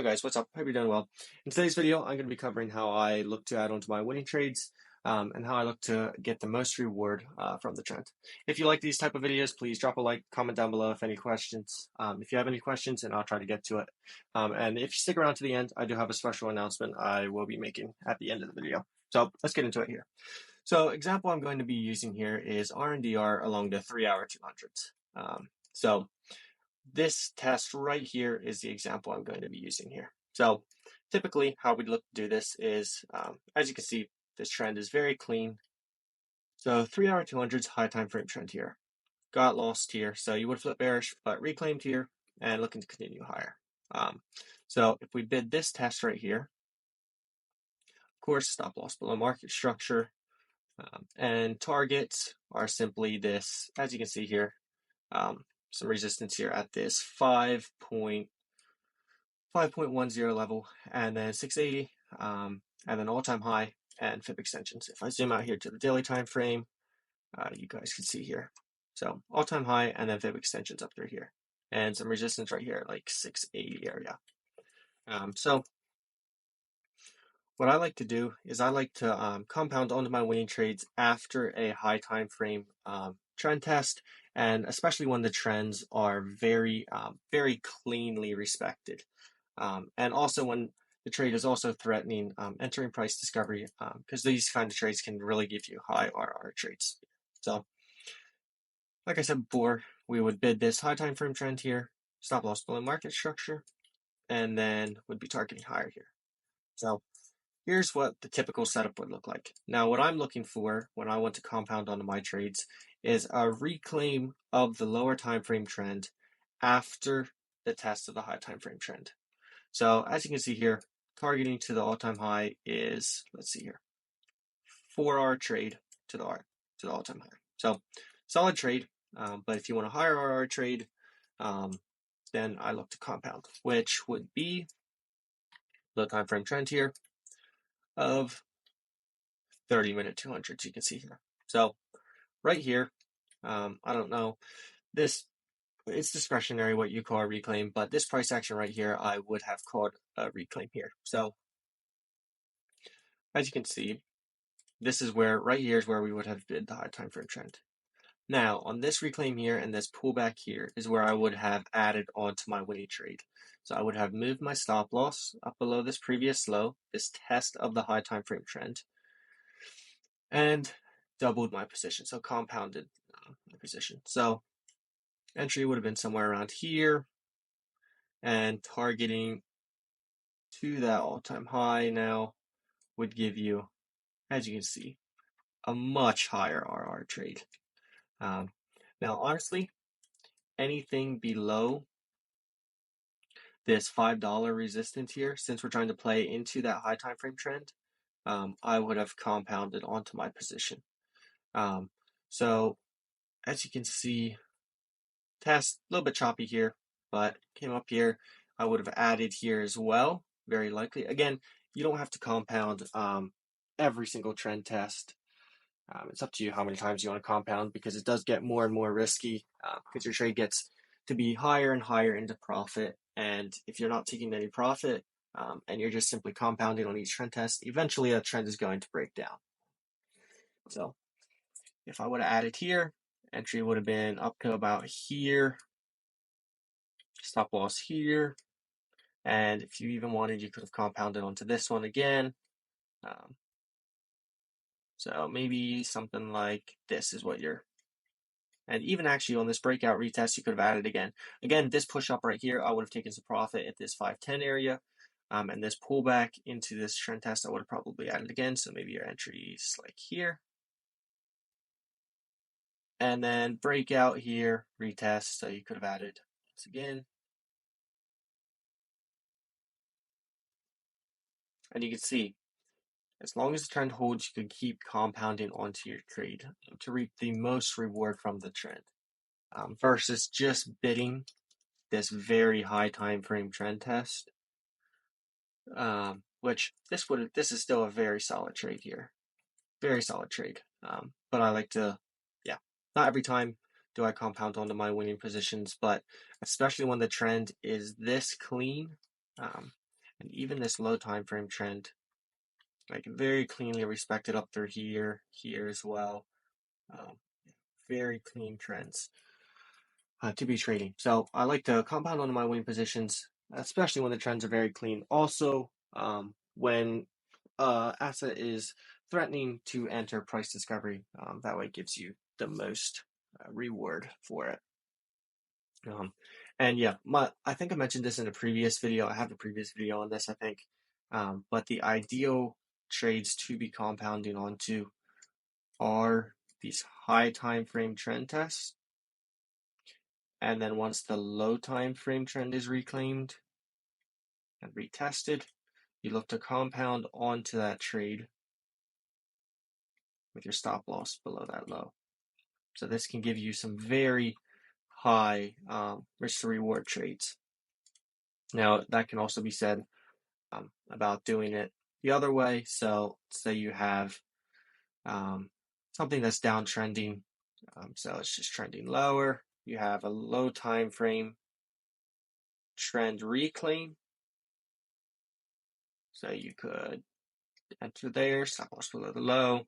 guys, what's up? Hope you're doing well. In today's video, I'm going to be covering how I look to add onto my winning trades and how I look to get the most reward from the trend. If you like these type of videos, please drop a like, comment down below if any questions. If you have any questions, and I'll try to get to it. And if you stick around to the end, I do have a special announcement I will be making at the end of the video. So let's get into it here. So example I'm going to be using here is RNDR along the 3-hour 200s. So this test right here is the example I'm going to be using here. So typically how we'd look to do this is, as you can see, this trend is very clean. So 3-hour 200s high time frame trend here. Got lost here, so you would flip bearish, but reclaimed here and looking to continue higher. So if we bid this test right here, of course, stop loss below market structure, and targets are simply this, as you can see here, some resistance here at this 5.10 level, and then 680, and then all-time high and fib extensions. If I zoom out here to the daily time frame, you guys can see here. So all-time high and then fib extensions up through here, and some resistance right here, like 680 area. So what I like to do is I like to compound onto my winning trades after a high time frame trend test, and especially when the trends are very cleanly respected, and also when the trade is also threatening entering price discovery, because these kind of trades can really give you high RR trades. So like I said before, we would bid this high time frame trend here, stop loss below market structure, and then would be targeting higher here. So here's what the typical setup would look like. Now, what I'm looking for when I want to compound onto my trades is a reclaim of the lower time frame trend after the test of the high time frame trend. So as you can see here, targeting to the all-time high is, let's see here, 4R trade to the all-time high. So solid trade, but if you want a higher RR trade, then I look to compound, which would be the time frame trend here of 30-minute 200s, you can see here. So right here, I don't know, it's discretionary what you call a reclaim, but this price action right here, I would have called a reclaim here. So as you can see, this is where, right here is where we would have bid the high time frame trend. Now, on this reclaim here and this pullback here is where I would have added onto my winning trade. So I would have moved my stop loss up below this previous low, this test of the high time frame trend, and doubled my position, so compounded my position. So entry would have been somewhere around here, and targeting to that all-time high now would give you, as you can see, a much higher RR trade. Now, honestly, anything below this $5 resistance here, since we're trying to play into that high time frame trend, I would have compounded onto my position. So as you can see, test a little bit choppy here, but came up here. I would have added here as well, very likely. Again, you don't have to compound every single trend test. It's up to you how many times you want to compound, because it does get more and more risky, because your trade gets to be higher and higher into profit. And if you're not taking any profit and you're just simply compounding on each trend test, eventually a trend is going to break down. So if I would have added here, entry would have been up to about here, stop loss here, and if you even wanted, you could have compounded onto this one again. So maybe something like this is what you're, and even actually on this breakout retest, you could have added again. Again, this push up right here, I would have taken some profit at this 510 area, and this pullback into this trend test, I would have probably added again. So maybe your entries like here, and then breakout here, retest. So you could have added once again. And you can see, as long as the trend holds, you can keep compounding onto your trade to reap the most reward from the trend, versus just bidding this very high time frame trend test, which this is still a very solid trade here, very solid trade. But I like to, not every time do I compound onto my winning positions, but especially when the trend is this clean, And even this low time frame trend, like very cleanly respected up through here, here as well. Um, very clean trends to be trading. So I like to compound on my winning positions, especially when the trends are very clean. Also, when asset is threatening to enter price discovery, that way it gives you the most reward for it. And yeah, I think I mentioned this in a previous video. I have a previous video on this, I think. But the ideal trades to be compounding onto are these high time frame trend tests. And then once the low time frame trend is reclaimed and retested, you look to compound onto that trade with your stop loss below that low. So this can give you some very high risk to reward trades. Now that can also be said about doing it the other way. So say you have something that's downtrending, so it's just trending lower. You have a low time frame trend reclaim. So you could enter there, stop loss below the low,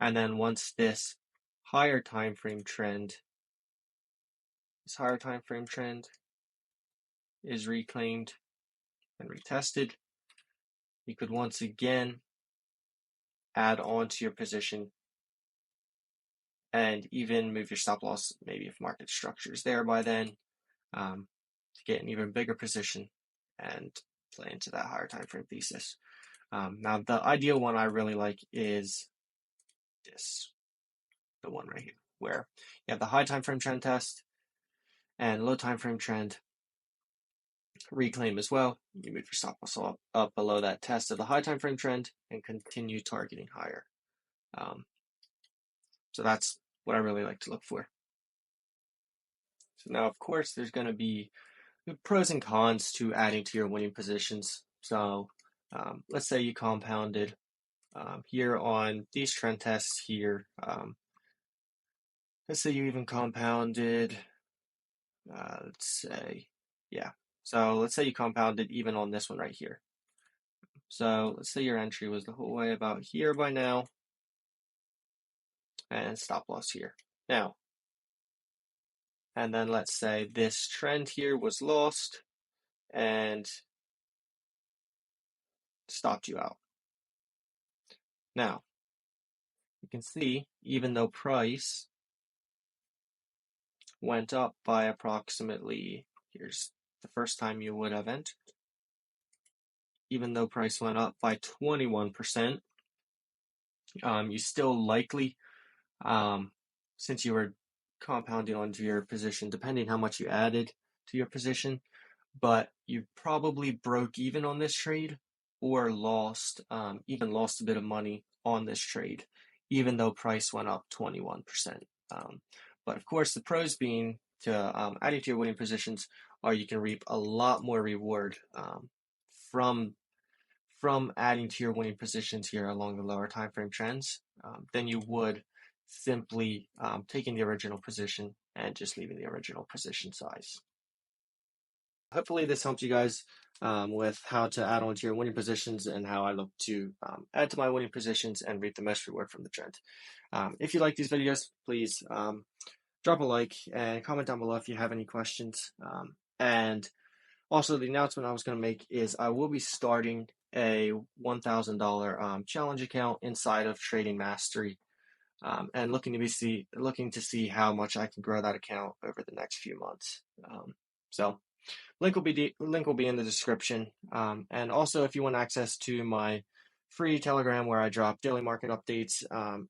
and then once this higher time frame trend, is reclaimed and retested, you could once again add on to your position and even move your stop loss, maybe if market structure is there by then, to get an even bigger position and play into that higher time frame thesis. Now, the ideal one I really like is this, the one right here, where you have the high time frame trend test and low time frame trend reclaim as well. You move your stop loss up below that test of the high time frame trend and continue targeting higher. So that's what I really like to look for. So now, of course, there's going to be pros and cons to adding to your winning positions. So let's say you compounded here on these trend tests here. Let's say you even compounded, so let's say you compounded even on this one right here. So let's say your entry was the whole way about here by now, and stop loss here. Now, and then let's say this trend here was lost and stopped you out. Now, you can see, even though price went up by approximately, here's the first time you would have entered, even though price went up by 21%, you still likely, since you were compounding onto your position, depending how much you added to your position, but you probably broke even on this trade or even lost a bit of money on this trade, even though price went up 21%. But of course, the pros being to adding to your winning positions are you can reap a lot more reward from adding to your winning positions here along the lower time frame trends than you would simply taking the original position and just leaving the original position size. Hopefully this helps you guys with how to add on to your winning positions and how I look to add to my winning positions and reap the most reward from the trend. If you like these videos, please drop a like and comment down below if you have any questions. And also, the announcement I was going to make is I will be starting a $1,000 challenge account inside of Trading Mastery, and looking to see how much I can grow that account over the next few months. So, link will be in the description. And also, if you want access to my free Telegram where I drop daily market updates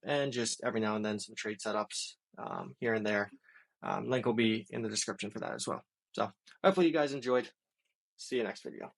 and just every now and then some trade setups here and there, link will be in the description for that as well. So, hopefully, you guys enjoyed. See you next video.